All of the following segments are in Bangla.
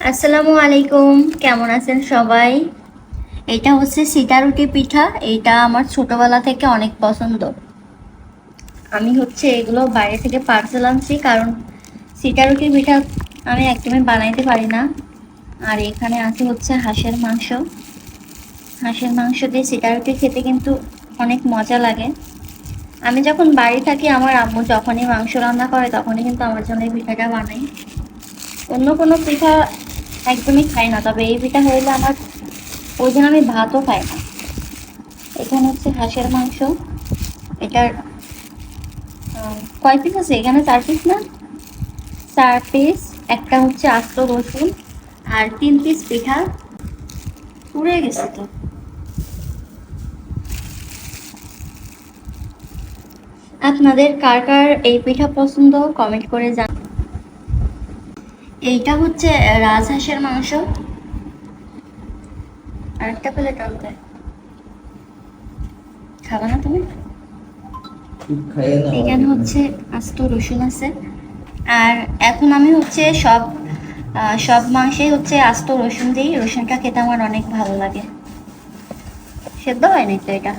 আসসালামু আলাইকুম, কেমন আছেন সবাই? এটা হচ্ছে সিতারুটি পিঠা। এটা আমার ছোটবেলা থেকে অনেক পছন্দ। আমি হচ্ছে এগুলো বাইরে থেকে পার্সেল আনছি, কারণ সিতারুটি পিঠা আমি একদমই বানাইতে পারি না। আর এখানে আছে হচ্ছে হাঁসের মাংস। হাঁসের মাংস দিয়ে সিতারুটি খেতে কিন্তু অনেক মজা লাগে। আমি যখন বাড়ি থাকি, আমার আম্মু যখনই মাংস রান্না করে তখনই কিন্তু আমার জন্য এই পিঠাটা বানাই। অন্য কোনো পিঠা একদমই খাই না, তবে এই পিঠা হইলে আমার ওই দিন আমি ভাতও খাই না। এখানে হচ্ছে হাঁসের মাংস। এটার কয় পিস আছে এখানে? 4 পিস না? 4 পিস। একটা হচ্ছে আস্ত রসুন আর 3 পিস পিঠা। পুড়ে গেছে তো। আপনাদের কার কার এই পিঠা পছন্দ কমেন্ট করে জান। এইটা হচ্ছে রাজহাঁসের মাংস। আরেকটা প্লেট আনতে খাবা না তুমি? এখানে হচ্ছে আস্ত রসুন আছে। আর এখন আমি হচ্ছে সব মাংসেই হচ্ছে আস্ত রসুন দিই। রসুনটা খেতে আমার অনেক ভালো লাগে। সেদ্ধ হয়নি তো এটা?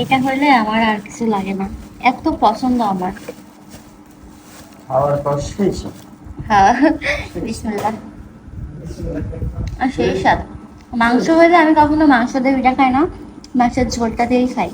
এটা হলে আমার আর কিছু লাগে না, এত পছন্দ আমার। খাওয়ার পর শেষ। হ্যাঁ, বিসমিল্লাহ। আর সেই স্বাদ। মাংস হলে আমি কখনো মাংস দিয়ে পিঠা খাই না, মাংসের ঝোলটা দিয়েই খাই।